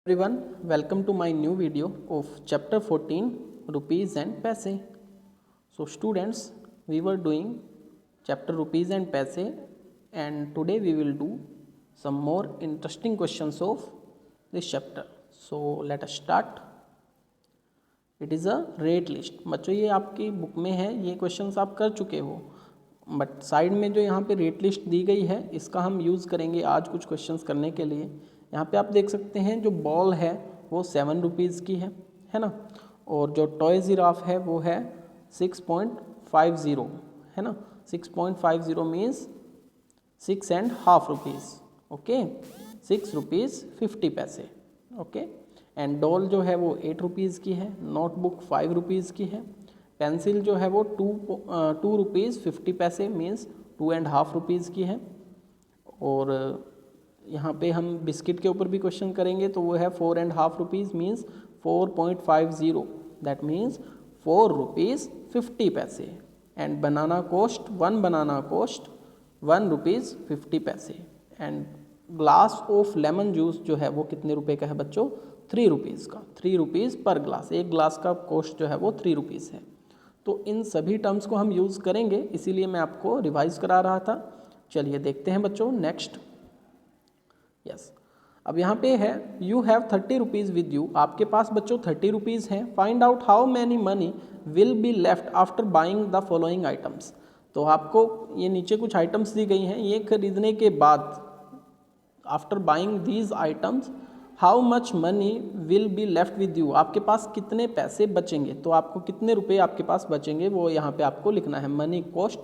Everyone, welcome to my new video of chapter 14 rupees and paise. So students, we were doing chapter rupees and paise, and today we will do some more interesting questions of this chapter. So let us start. It is a rate list. बच्चों ये आपकी book में है, ये questions आप कर चुके हो, बट साइड में जो यहाँ पे रेट लिस्ट दी गई है इसका हम यूज़ करेंगे आज कुछ क्वेश्चंस करने के लिए। यहाँ पे आप देख सकते हैं जो बॉल है वो 7 रुपीज़ की है ना, और जो टॉय जिराफ है वो है 6.50 है ना। 6.50 मीन्स 6.5 रुपीज़, ओके, 6 रुपीज़ 50 पैसे, ओके। एंड डॉल जो है वो 8 रुपीज़ की है, नोटबुक 5 रुपीज़ की है, पेंसिल जो है वो 2 रुपीज़ 50 पैसे मीन्स 2.5 रुपीज़ की है। और यहाँ पे हम बिस्किट के ऊपर भी क्वेश्चन करेंगे तो वो है 4.5 rupees means 4.50, that means 4 rupees 50 पैसे। एंड बनाना कॉस्ट 1 रुपीज़ 50 पैसे। And glass of lemon juice जो है वो कितने रुपए का है बच्चों? 3 रुपीज़ का, 3 रुपीज़ पर ग्लास। एक ग्लास का कॉस्ट जो है वो 3 रुपीज़ है। तो इन सभी टर्म्स को हम यूज़ करेंगे, इसीलिए मैं आपको रिवाइज करा रहा था। चलिए देखते हैं बच्चों नेक्स्ट। यस, अब यहाँ पे है you have 30 rupees with you. आपके पास बच्चों 30 रुपीज़ हैं। Find out how many money will be left after buying the following items. तो आपको ये नीचे कुछ आइटम्स दी गई हैं, ये खरीदने के बाद after buying these items how much money will be left with you, आपके पास कितने पैसे बचेंगे। तो आपको कितने रुपए आपके पास बचेंगे वो यहाँ पे आपको लिखना है। मनी कॉस्ट,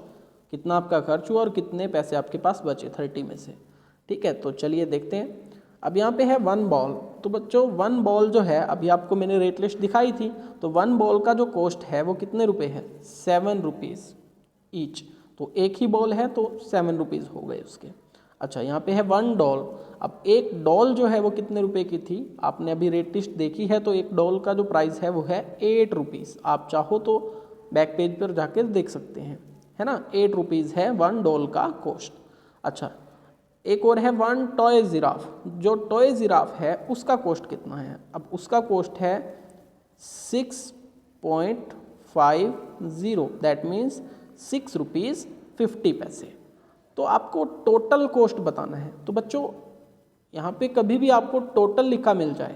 कितना आपका खर्च हुआ और कितने पैसे आपके पास बचे 30 में से, ठीक है। तो चलिए देखते हैं। अब यहाँ पे है 1 बॉल। तो बच्चों 1 बॉल जो है, अभी आपको मैंने रेट लिस्ट दिखाई थी, तो 1 बॉल का जो कॉस्ट है वो कितने रुपए है? 7 रुपीज़ ईच। तो एक ही बॉल है तो 7 रुपीज़ हो गए उसके। अच्छा, यहाँ पे है 1 डॉल। अब एक डॉल जो है वो कितने रुपए की थी? आपने अभी रेट लिस्ट देखी है, तो एक डॉल का जो प्राइस है वो है 8 रुपीज़। आप चाहो तो बैक पेज पर जाकर देख सकते हैं, है ना। 8 रुपीज़ है 1 डॉल का कॉस्ट। अच्छा, एक और है 1 टॉय जिराफ। जो टॉय जिराफ है उसका कॉस्ट कितना है? अब उसका कॉस्ट है 6.50, दैट मीन्स 6 रुपीज़ 50 पैसे। तो आपको टोटल कॉस्ट बताना है। तो बच्चों यहाँ पे कभी भी आपको टोटल लिखा मिल जाए,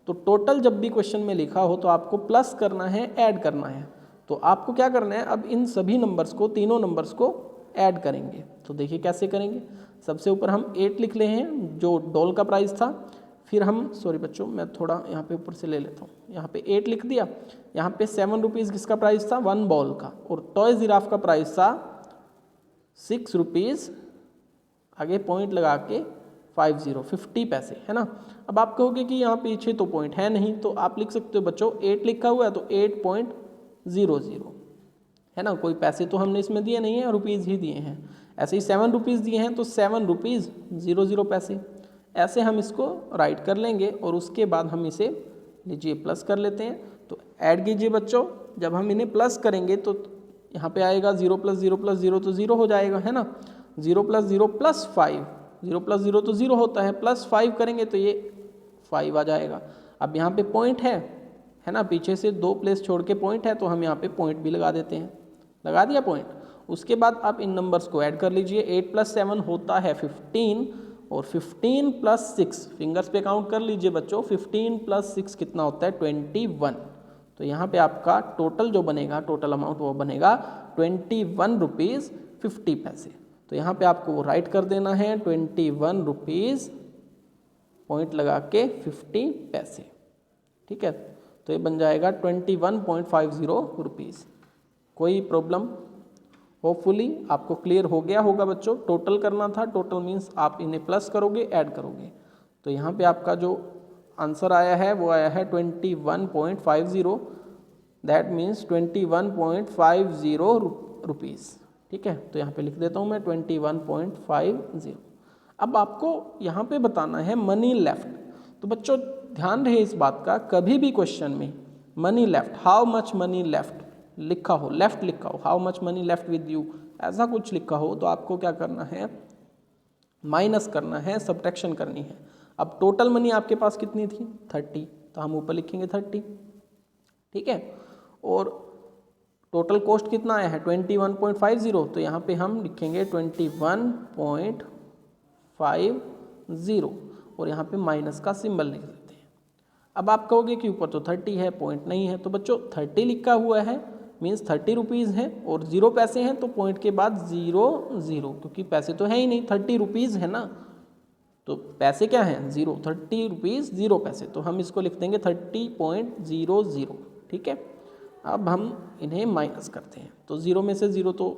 तो टोटल जब भी क्वेश्चन में लिखा हो तो आपको प्लस करना है, ऐड करना है। तो आपको क्या करना है, अब इन सभी नंबर्स को, तीनों नंबर्स को ऐड करेंगे। तो देखिए कैसे करेंगे। सबसे ऊपर हम 8 लिख ले हैं जो डॉल का प्राइस था, फिर हम, सॉरी बच्चों मैं थोड़ा यहाँ पे ऊपर से ले लेता हूँ, यहाँ पे 8 लिख दिया। यहाँ पे 7 रुपीज़ किसका प्राइस था? 1 बॉल का। और टॉय जिराफ का प्राइस था 6 रुपीज़, आगे पॉइंट लगा के 50 पैसे, है ना। अब आप कहोगे कि यहाँ पीछे तो पॉइंट है नहीं, तो आप लिख सकते हो बच्चों 8 लिखा हुआ है तो 8.00, है ना। कोई पैसे तो हमने इसमें दिए नहीं है, रुपीज़ ही दिए हैं। ऐसे ही 7 रुपीज़ दिए हैं तो 7 रुपीज़ 00 पैसे। ऐसे हम इसको राइट कर लेंगे और उसके बाद हम इसे लीजिए प्लस कर लेते हैं। तो ऐड कीजिए बच्चों, जब हम इन्हें प्लस करेंगे तो यहाँ पे आएगा 0 + 0 + 0 तो 0 हो जाएगा, है ना। 0 + 0 + 5, 0 + 0 तो 0 होता है, +5 करेंगे तो ये 5 आ जाएगा। अब यहाँ पे पॉइंट है ना, पीछे से 2 प्लेस छोड़ के पॉइंट है, तो हम यहाँ पे पॉइंट भी लगा देते हैं। लगा दिया पॉइंट। उसके बाद आप इन नंबर्स को ऐड कर लीजिए। 8 + 7 होता है 15, और 15 + 6 फिंगर्स पे काउंट कर लीजिए बच्चों। 15 + 6 कितना होता है? 21। तो यहाँ पे आपका टोटल जो बनेगा, टोटल अमाउंट वो बनेगा 21 रुपीज़ 50 पैसे। तो यहाँ पे आपको वो राइट कर देना है 21 रुपीज़, पॉइंट लगा के 50 पैसे, ठीक है। तो ये बन जाएगा 21.50 रुपीज़। कोई प्रॉब्लम? होपफुली आपको क्लियर हो गया होगा बच्चों। टोटल करना था, टोटल मीन्स आप इन्हें प्लस करोगे, ऐड करोगे। तो यहाँ पे आपका जो आंसर आया है वो आया है 21.50, दैट मीन्स 21.50 रुपीज़, ठीक है। तो यहाँ पे लिख देता हूँ मैं 21.50। अब आपको यहाँ पे बताना है मनी लेफ्ट। तो बच्चों ध्यान रहे इस बात का, कभी भी क्वेश्चन में money left, how much money left लिखा हो, लेफ्ट लिखा हो, how much money left with you, ऐसा कुछ लिखा हो, तो आपको क्या करना है? माइनस करना है, सब्ट्रैक्शन करनी है। अब टोटल मनी आपके पास कितनी थी 30, तो हम ऊपर लिखेंगे 30, ठीक है। और टोटल कॉस्ट कितना आया है 21.50, तो यहाँ पे हम लिखेंगे 21.50 और यहाँ पे माइनस का सिंबल लिख देते हैं। अब आप कहोगे कि ऊपर तो 30 है, पॉइंट नहीं है, तो बच्चों 30 लिखा हुआ है मीन्स 30 रुपीज़ है और 0 पैसे हैं, तो पॉइंट के बाद 0 0, क्योंकि पैसे तो है ही नहीं, 30 रुपीज़ है ना, तो पैसे क्या हैं 0, 30 रुपीज़ 0 पैसे, तो हम इसको लिख देंगे 30.00, ठीक है। अब हम इन्हें माइनस करते हैं, तो 0 में से 0 तो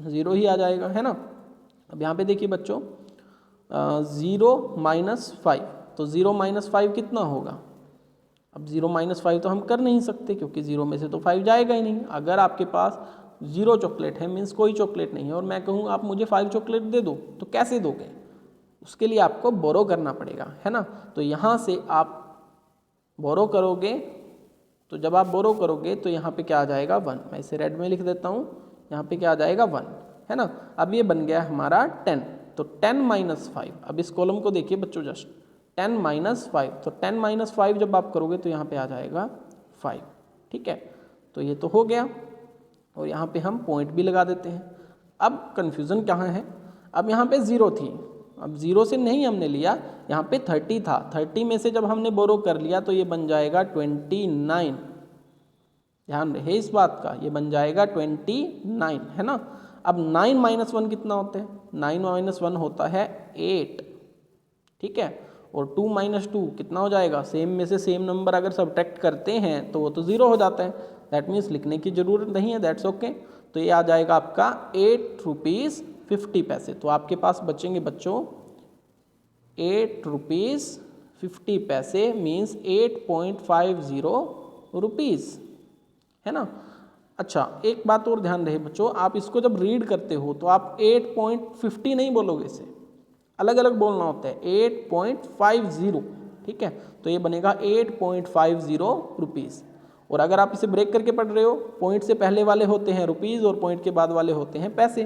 0 ही आ जाएगा, है ना। अब यहाँ पे देखिए बच्चों 0 - 5, तो 0 - 5 कितना होगा। अब 0 - 5 तो हम कर नहीं सकते, क्योंकि 0 में से तो 5 जाएगा ही नहीं। अगर आपके पास 0 चॉकलेट है मीन्स कोई चॉकलेट नहीं है, और मैं कहूँ आप मुझे 5 चॉकलेट दे दो, तो कैसे दोगे, उसके लिए आपको बोरो करना पड़ेगा, है ना। तो यहाँ से आप बोरो करोगे, तो जब आप बोरो करोगे तो यहाँ पे क्या आ जाएगा 1, मैं इसे रेड में लिख देता हूँ, यहाँ पे क्या आ जाएगा 1, है ना। अब ये बन गया हमारा 10, तो 10 - 5, अब इस कॉलम को देखिए बच्चों जस्ट 10 - 5, तो 10 - 5 जब आप करोगे तो यहाँ पे आ जाएगा 5, ठीक है। तो ये तो हो गया, और यहाँ पे हम पॉइंट भी लगा देते हैं। अब कन्फ्यूज़न कहाँ है, अब यहाँ पे 0 थी, अब 0 से नहीं हमने लिया, यहाँ पे 30 था, 30 में से जब हमने बोरो कर लिया तो ये बन जाएगा 29, ध्यान रहे इस बात का, ये बन जाएगा 29, है ना। अब 9 - 1 कितना होता है, 9 - 1 होता है 8, ठीक है। और 2 - 2 कितना हो जाएगा, सेम में से सेम नंबर अगर सब्ट्रैक्ट करते हैं तो वो तो 0 हो जाता है, दैट मीन्स लिखने की ज़रूरत नहीं है, दैट्स ओके। तो ये आ जाएगा आपका 8 रुपीज़ 50 पैसे, तो आपके पास बचेंगे बच्चों 8 रुपीज़ 50 पैसे मीन्स 8.50 रुपीज़, है ना। अच्छा एक बात और ध्यान रहे बच्चों, आप इसको जब रीड करते हो तो आप 8.50 नहीं बोलोगे, इसे अलग अलग बोलना होता है 8.50, ठीक है। तो ये बनेगा 8.50 रुपीज़। और अगर आप इसे ब्रेक करके पढ़ रहे हो, पॉइंट से पहले वाले होते हैं रुपीज़ और पॉइंट के बाद वाले होते हैं पैसे,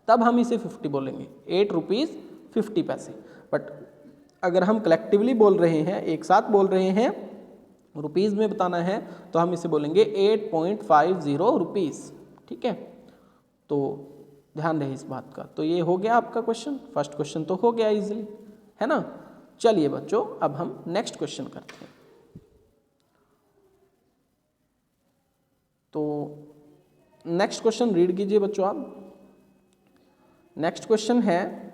तब हम इसे 50 बोलेंगे, 8 रुपीज़ 50 पैसे। बट अगर हम कलेक्टिवली बोल रहे हैं, एक साथ बोल रहे हैं, रुपीज़ में बताना है, तो हम इसे बोलेंगे 8.50 रुपीज़, ठीक है। तो ध्यान रहे इस बात का। तो ये हो गया आपका क्वेश्चन, फर्स्ट क्वेश्चन तो हो गया इजीली, है ना। चलिए बच्चों अब हम नेक्स्ट क्वेश्चन करते हैं। तो नेक्स्ट क्वेश्चन रीड कीजिए बच्चों आप। नेक्स्ट क्वेश्चन है,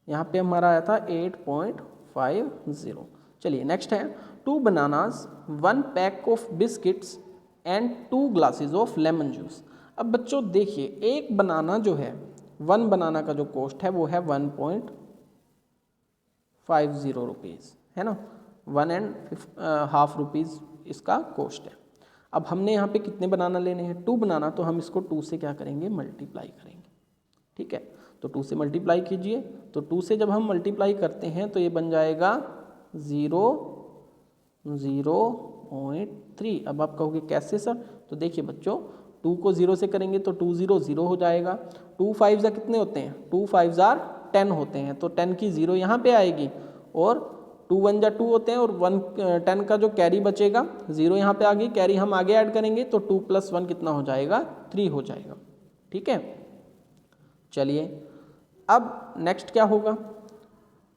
यहाँ पे हमारा आया था 8.50। चलिए नेक्स्ट है 2 bananas 1 pack of biscuits and 2 glasses of lemon juice. अब बच्चों देखिए, एक बनाना जो है, 1 बनाना का जो कॉस्ट है वो है 1.50 रुपीज़, है ना, 1.5 रुपीज़ इसका कॉस्ट है। अब हमने यहाँ पे कितने बनाना लेने हैं, 2 बनाना, तो हम इसको 2 से क्या करेंगे, मल्टीप्लाई करेंगे, ठीक है। तो 2 से मल्टीप्लाई कीजिए, तो 2 से जब हम मल्टीप्लाई करते हैं तो ये बन जाएगा 0.3। अब आप कहोगे कैसे सर, तो देखिए बच्चों 2 को 0 से करेंगे तो 2 0 0 हो जाएगा, 2 5 कितने होते हैं, 2 5 10 होते हैं, तो 10 की 0 यहाँ पे आएगी, और 2 1 2 होते हैं, और 10 का जो कैरी बचेगा 0 यहाँ पे आ गई, कैरी हम आगे ऐड करेंगे तो 2 + 1 कितना हो जाएगा, 3 हो जाएगा, ठीक है। चलिए अब नेक्स्ट क्या होगा,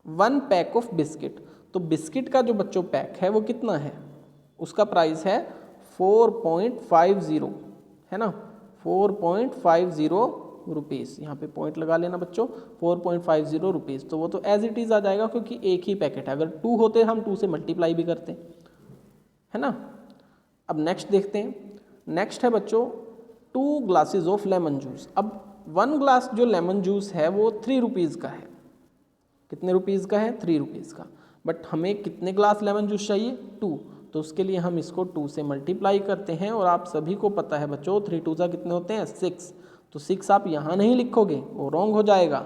1 पैक ऑफ बिस्किट, तो बिस्किट का जो बच्चों पैक है वो कितना है, उसका प्राइस है 4.50, है ना, 4.50 रुपीज़। यहाँ पे पॉइंट लगा लेना बच्चों, 4.50 रुपीज़, तो वो तो एज इट इज़ आ जाएगा क्योंकि एक ही पैकेट है, अगर 2 होते हम 2 से मल्टीप्लाई भी करते, है ना। अब नेक्स्ट देखते हैं, नेक्स्ट है बच्चों 2 ग्लासेस ऑफ लेमन जूस। अब 1 ग्लास जो लेमन जूस है वो 3 रुपीज़ का है, कितने रुपीज़ का है, 3 रुपीज़ का, बट हमें कितने ग्लास लेमन जूस चाहिए, 2, तो उसके लिए हम इसको 2 से मल्टीप्लाई करते हैं, और आप सभी को पता है बच्चों 3 2 कितने होते हैं, 6, तो 6 आप यहाँ नहीं लिखोगे, वो रॉन्ग हो जाएगा,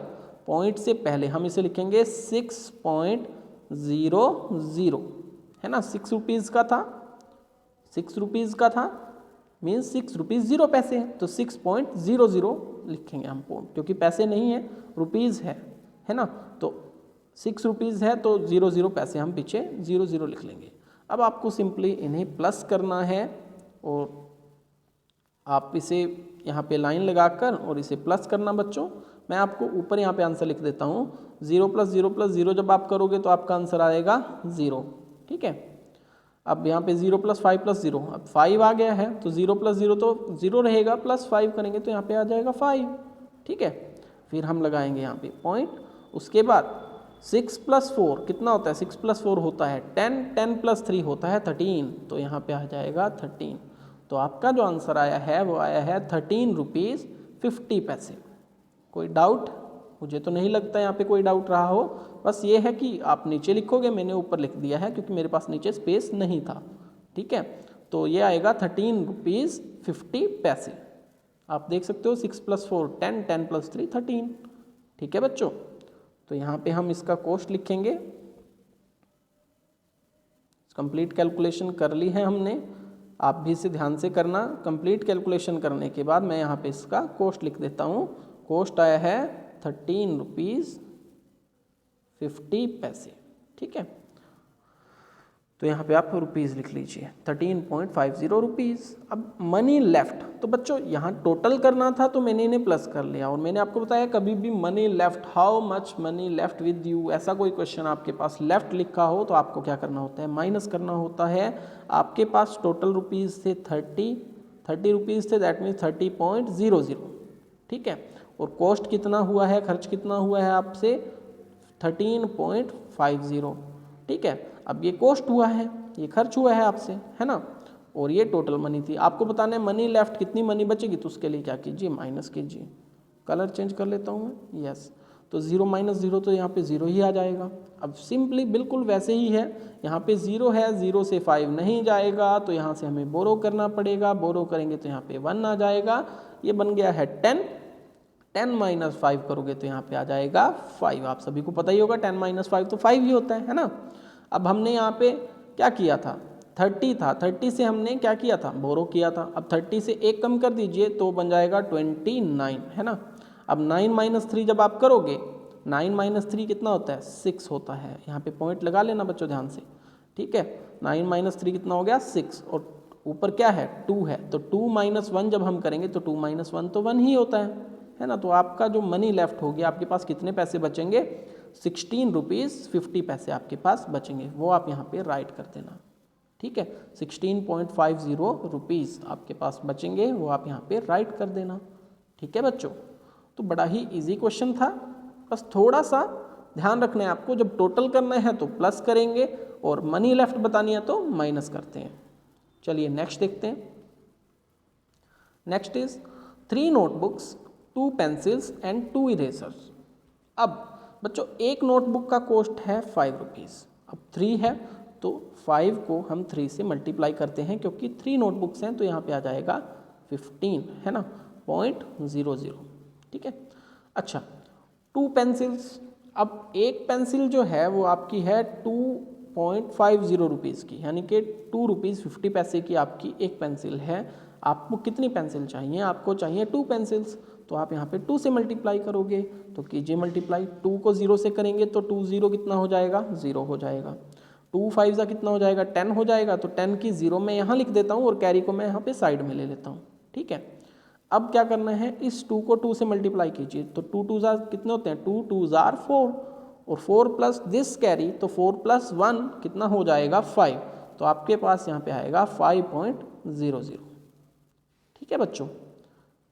पॉइंट से पहले हम इसे लिखेंगे 6.00, है ना, 6 रुपीज़ का था, 6 रुपीज़ का था मीन्स 6 रुपीज़ 0 पैसे हैं, तो 6.00 लिखेंगे हम पॉइंट, क्योंकि पैसे नहीं है रुपीज़ है ना, तो ₹6 है तो 0 पैसे हम पीछे 0 लिख लेंगे। अब आपको सिंपली इन्हें प्लस करना है और आप इसे यहाँ पे लाइन लगाकर और इसे प्लस करना बच्चों। मैं आपको ऊपर यहाँ पे आंसर लिख देता हूँ। 0 + 0 जब आप करोगे तो आपका आंसर आएगा 0। ठीक है, अब यहाँ पे 0 + 5 + 0, अब 5 आ गया है तो 0 + 0 तो 0 रहेगा, +5 करेंगे तो यहाँ पे आ जाएगा 5। ठीक है, फिर हम लगाएंगे यहाँ पे पॉइंट। उसके बाद 6 + 4 कितना होता है? 6 + 4 होता है 10, 10 + 3 होता है 13, तो यहाँ पे आ जाएगा 13। तो आपका जो आंसर आया है वो आया है ₹13.50। कोई डाउट? मुझे तो नहीं लगता यहाँ पे कोई डाउट रहा हो। बस ये है कि आप नीचे लिखोगे, मैंने ऊपर लिख दिया है क्योंकि मेरे पास नीचे स्पेस नहीं था। ठीक है, तो ये आएगा ₹13.50। आप देख सकते हो 6 + 4 10, 10 + 3 13। ठीक है बच्चों, तो यहाँ पे हम इसका कॉस्ट लिखेंगे। कंप्लीट कैलकुलेशन कर ली है हमने, आप भी इसे ध्यान से करना। कंप्लीट कैलकुलेशन करने के बाद मैं यहाँ पे इसका कॉस्ट लिख देता हूँ। कॉस्ट आया है ₹13.50। ठीक है, तो यहाँ पे आप रुपीज़ लिख लीजिए, ₹13.50। अब मनी लेफ्ट, तो बच्चों यहाँ टोटल करना था तो मैंने इन्हें प्लस कर लिया। और मैंने आपको बताया कभी भी money left, how much money left with you, ऐसा कोई क्वेश्चन आपके पास लेफ्ट लिखा हो तो आपको क्या करना होता है? माइनस करना होता है। आपके पास टोटल रुपीज़ थे 30 रुपीज़ थे, दैट मीन्स 30.00। ठीक है, और कॉस्ट कितना हुआ है, खर्च कितना हुआ है आपसे? 13.50। ठीक है, अब ये कॉस्ट हुआ है, ये खर्च हुआ है आपसे, है ना, और ये टोटल मनी थी। आपको बताना है मनी लेफ्ट कितनी मनी बचेगी, तो उसके लिए क्या कीजिए? माइनस कीजिए। कलर चेंज कर लेता हूँ मैं, यस, तो 0 - 0 तो यहाँ पे 0 ही आ जाएगा। अब सिंपली बिल्कुल वैसे ही है, यहाँ पे 0 है, 0 से 5 नहीं जाएगा तो यहाँ से हमें बोरो करना पड़ेगा। बोरो करेंगे तो यहाँ पे 1 आ जाएगा, ये बन गया है 10। 10 - 5 करोगे तो यहाँ पे आ जाएगा 5। आप सभी को पता ही होगा 10 - 5 तो 5 ही होता है ना। अब हमने यहाँ पे क्या किया था? 30 था, 30 से हमने क्या किया था? बोरो किया था। अब 30 से 1 कम कर दीजिए तो बन जाएगा 29, है ना। अब 9 - 3 जब आप करोगे, 9 - 3 कितना होता है? 6 होता है। यहाँ पे पॉइंट लगा लेना बच्चों ध्यान से। ठीक है, 9 - 3 कितना हो गया? 6, और ऊपर क्या है? 2 है, तो 2 - 1 जब हम करेंगे तो 2 - 1 तो 1 ही होता है ना। तो आपका जो मनी लेफ्ट हो गया, आपके पास कितने पैसे बचेंगे? ₹16.50 आपके पास बचेंगे, वो आप यहाँ पे राइट कर देना। ठीक है, 16.50 आपके पास बचेंगे, वो आप यहाँ पे राइट कर देना। ठीक है बच्चों, तो बड़ा ही इजी क्वेश्चन था। बस थोड़ा सा ध्यान रखना है आपको, जब टोटल करना है तो प्लस करेंगे और मनी लेफ्ट बतानी है तो माइनस करते हैं। चलिए नेक्स्ट देखते हैं। Next is 3 notebooks, 2 pencils and 2 erasers. अब बच्चों एक नोटबुक का कॉस्ट है ₹5। अब 3 है तो 5 को हम 3 से मल्टीप्लाई करते हैं, क्योंकि 3 नोटबुक्स हैं तो यहाँ पे आ जाएगा 15, है ना, .00। ठीक है, अच्छा 2 पेंसिल्स। अब एक पेंसिल जो है वो आपकी है ₹2.50 की, यानी कि ₹2.50 की आपकी एक पेंसिल है। आपको कितनी पेंसिल चाहिए? आपको चाहिए 2 पेंसिल्स, तो आप यहाँ पे 2 से मल्टीप्लाई करोगे, तो कीजिए मल्टीप्लाई। 2 को 0 से करेंगे तो 2 0 कितना हो जाएगा? 0 हो जाएगा। 2 5 कितना हो जाएगा? 10 हो जाएगा। तो 10 की 0 मैं यहाँ लिख देता हूँ और कैरी को मैं यहाँ पे साइड में ले लेता हूँ। ठीक है, अब क्या करना है? इस 2 को 2 से मल्टीप्लाई कीजिए, तो 2 2 कितने होते हैं? 2 2 4, और 4 प्लस दिस कैरी, तो 4 + 1 कितना हो जाएगा? 5। तो आपके पास यहाँ पे आएगा 5.00। ठीक है बच्चों,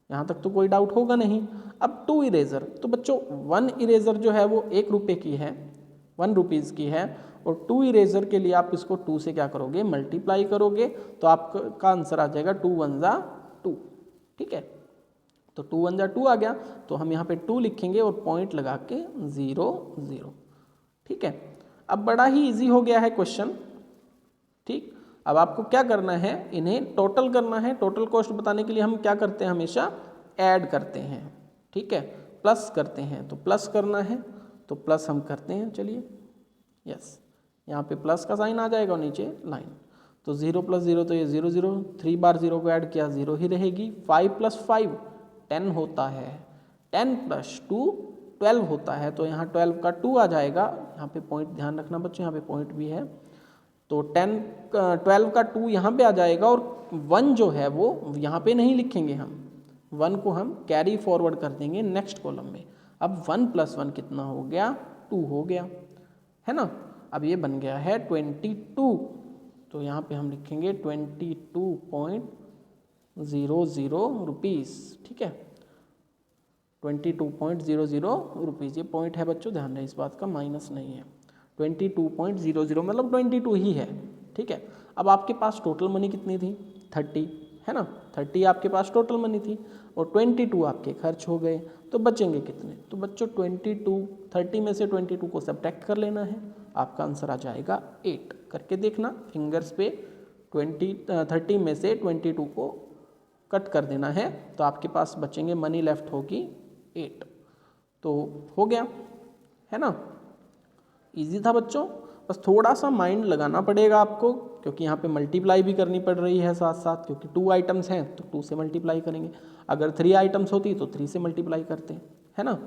यहाँ तक तो कोई डाउट होगा नहीं। अब 2 इरेजर, तो बच्चों 1 इरेजर जो है वो ₹1 की है, ₹1 की है, और 2 इरेजर के लिए आप इसको 2 से क्या करोगे? मल्टीप्लाई करोगे, तो आपका आंसर आ जाएगा 2 1 2। ठीक है, तो 2 1 2 आ गया, तो हम यहाँ पे 2 लिखेंगे और पॉइंट लगा के 0 0। ठीक है, अब बड़ा ही इजी हो गया है क्वेश्चन। ठीक, अब आपको क्या करना है? इन्हें टोटल करना है। टोटल कॉस्ट बताने के लिए हम क्या करते हैं? हमेशा ऐड करते हैं। ठीक है, प्लस करते हैं, तो प्लस करना है तो प्लस हम करते हैं। चलिए, यस, यहाँ पे प्लस का साइन आ जाएगा और नीचे लाइन, तो 0 + 0 तो ये 0 0, 3 बार 0 को ऐड किया 0 ही रहेगी। 5 + 5 10 होता है, 10 + 2 12 होता है तो यहाँ 12 का 2 आ जाएगा। यहाँ पे पॉइंट ध्यान रखना बच्चों, यहाँ पे पॉइंट भी है, तो 12 का 2 यहाँ पे आ जाएगा और 1 जो है वो यहाँ पे नहीं लिखेंगे, हम 1 को हम कैरी फॉरवर्ड कर देंगे नेक्स्ट कॉलम में। अब 1 + 1 कितना हो गया, 2 हो गया, है ना। अब ये बन गया है 22, तो यहाँ पे हम लिखेंगे 22.00 रुपीज़, ठीक है, 22.00 रुपीज़। ये पॉइंट है बच्चों, ध्यान रहे इस बात का, माइनस नहीं है। 22.00 मतलब 22 ही है, ठीक है। अब आपके पास टोटल मनी कितनी थी, 30, है ना, 30 आपके पास टोटल मनी थी और 22 आपके खर्च हो गए, तो बचेंगे कितने, तो बच्चों 30 में से 22 को सब्ट्रैक्ट कर लेना है, आपका आंसर आ जाएगा 8। करके देखना फिंगर्स पे, 30 में से 22 को कट कर देना है, तो आपके पास बचेंगे, मनी लेफ्ट होगी 8। तो हो गया, है ना, इजी था बच्चों। बस थोड़ा सा माइंड लगाना पड़ेगा आपको, क्योंकि यहाँ पे मल्टीप्लाई भी करनी पड़ रही है साथ साथ, क्योंकि 2 आइटम्स हैं तो 2 से मल्टीप्लाई करेंगे। अगर 3 आइटम्स होती तो 3 से मल्टीप्लाई करते हैं, है ना।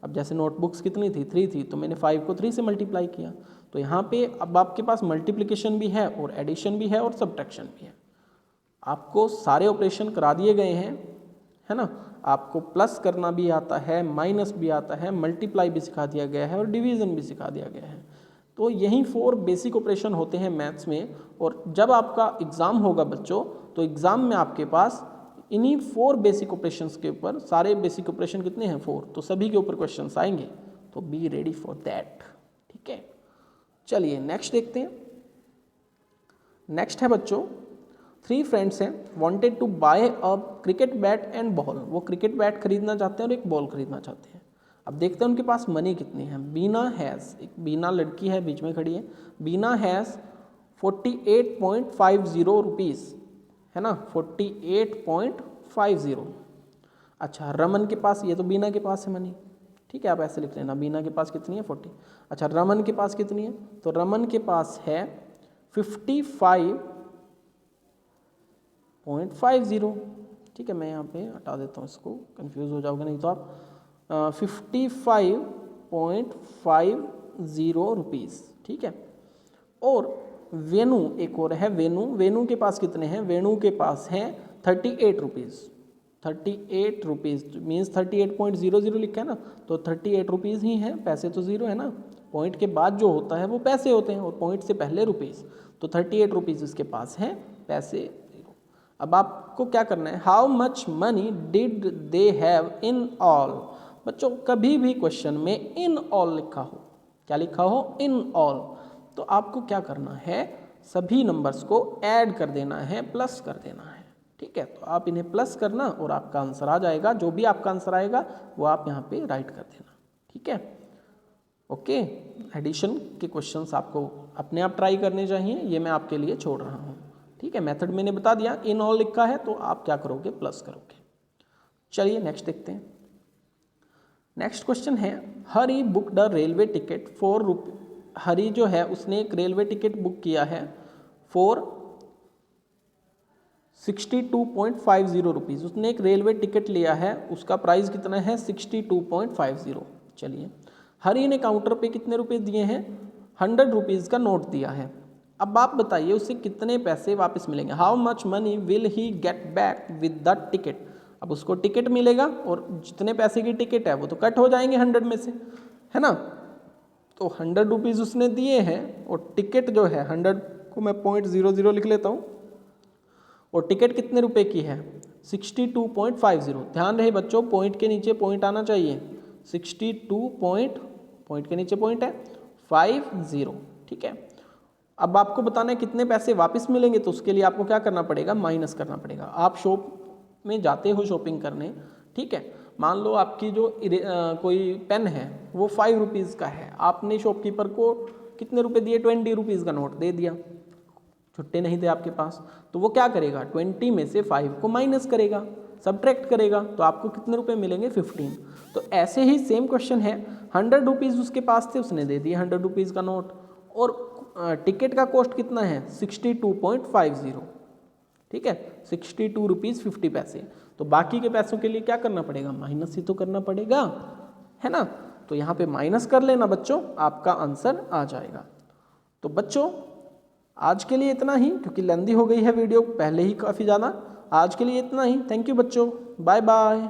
अब जैसे नोटबुक्स कितनी थी, 3 थी, तो मैंने 5 को 3 से मल्टीप्लाई किया। तो यहाँ पे अब आपके पास मल्टीप्लिकेशन भी है और एडिशन भी है और सब्ट्रैक्शन भी है। आपको सारे ऑपरेशन करा दिए गए हैं, है ना। आपको प्लस करना भी आता है, माइनस भी आता है, मल्टीप्लाई भी सिखा दिया गया है और डिवीज़न भी सिखा दिया गया है। तो यही 4 बेसिक ऑपरेशन होते हैं मैथ्स में। और जब आपका एग्ज़ाम होगा बच्चों, तो एग्ज़ाम में आपके पास इन्हीं 4 बेसिक ऑपरेशंस के ऊपर, सारे बेसिक ऑपरेशन कितने हैं 4, तो सभी के ऊपर क्वेश्चंस आएंगे, तो बी रेडी फॉर दैट, ठीक है। चलिए नेक्स्ट देखते हैं। नेक्स्ट है बच्चों, 3 फ्रेंड्स हैं, wanted to buy a cricket bat and ball. वो क्रिकेट बैट खरीदना चाहते हैं और एक बॉल खरीदना चाहते हैं। अब देखते हैं उनके पास मनी कितनी है। बीना हैज़, एक बीना लड़की है बीच में खड़ी है, बीना हैज़ 48.50 रुपीज़, है ना, 48.50। अच्छा, रमन के पास, ये तो बीना के पास है मनी, ठीक है, आप ऐसे लिख लेना, बीना के पास कितनी है 40। अच्छा, रमन के पास कितनी है, तो रमन के पास है 55.50, ठीक है। मैं यहाँ पे हटा देता हूँ इसको, कंफ्यूज हो जाओगे नहीं तो आप। 55.50 रुपीज़, ठीक है। और वेणु, एक और है वेणु, वेणु के पास कितने हैं, वेणु के पास हैं 38 रुपीज़। 38 रुपीज़ मीन्स 38.00 लिखा है ना, तो 38 रुपीज़ ही हैं, पैसे तो ज़ीरो है ना, पॉइंट के बाद जो होता है वो पैसे होते हैं और पॉइंट से पहले रुपीज़, तो 38 रुपीज़ उसके पास हैं, पैसे ज़ीरो। अब आपको क्या करना है, how much money did they have in all. बच्चों कभी भी क्वेश्चन में इन ऑल लिखा हो, क्या लिखा हो, इन ऑल, तो आपको क्या करना है, सभी नंबर्स को ऐड कर देना है, प्लस कर देना है, ठीक है। तो आप इन्हें प्लस करना और आपका आंसर आ जाएगा, जो भी आपका आंसर आएगा वो आप यहाँ पे राइट कर देना, ठीक है। ओके, एडिशन के क्वेश्चंस आपको अपने आप ट्राई करने चाहिए, ये मैं आपके लिए छोड़ रहा हूँ, ठीक है। मेथड मैंने बता दिया, इन ऑल लिखा है तो आप क्या करोगे, प्लस करोगे। चलिए नेक्स्ट देखते हैं। नेक्स्ट क्वेश्चन है, Hari book the railway ticket for rupee. Hari जो है उसने एक रेलवे टिकट बुक किया है फॉर 62.50 रुपीज़। उसने एक रेलवे टिकट लिया है, उसका प्राइस कितना है 62.50। चलिए, हरी ने काउंटर पे कितने रुपए दिए हैं, 100 रुपीज़ का नोट दिया है। अब आप बताइए उसे कितने पैसे वापस मिलेंगे, how much money will he get back with the ticket. अब उसको टिकट मिलेगा और जितने पैसे की टिकट है वो तो कट हो जाएंगे 100 में से, है ना। तो 100 रुपीज़ उसने दिए हैं और टिकट जो है 100 को मैं 0.00 लिख लेता हूँ, और टिकट कितने रुपए की है 62.50। ध्यान रहे बच्चों, पॉइंट के नीचे पॉइंट आना चाहिए, 62 पॉइंट के नीचे पॉइंट है 50, ठीक है। अब आपको बताना है कितने पैसे वापस मिलेंगे, तो उसके लिए आपको क्या करना पड़ेगा, माइनस करना पड़ेगा। आप शॉप में जाते हो शॉपिंग करने, ठीक है, मान लो आपकी जो कोई पेन है वो 5 रुपीज़ का है, आपने शॉपकीपर को कितने रुपए दिए, 20 रुपीज़ का नोट दे दिया, छुट्टे नहीं थे आपके पास, तो वो क्या करेगा, 20 में से 5 को माइनस करेगा, सब्ट्रैक्ट करेगा, तो आपको कितने रुपए मिलेंगे 15। तो ऐसे ही सेम क्वेश्चन है, 100 रुपीज़ उसके पास थे, उसने दे दिए 100 रुपीज़ का नोट, और टिकट का कॉस्ट कितना है 62.50, ठीक है, 62 रुपीज़ 50 पैसे। तो बाकी के पैसों के लिए क्या करना पड़ेगा, माइनस ही तो करना पड़ेगा, है ना। तो यहाँ पे माइनस कर लेना बच्चों, आपका आंसर आ जाएगा। तो बच्चों आज के लिए इतना ही, क्योंकि लेंदी हो गई है वीडियो पहले ही काफ़ी ज़्यादा। आज के लिए इतना ही। थैंक यू बच्चों, बाय बाय।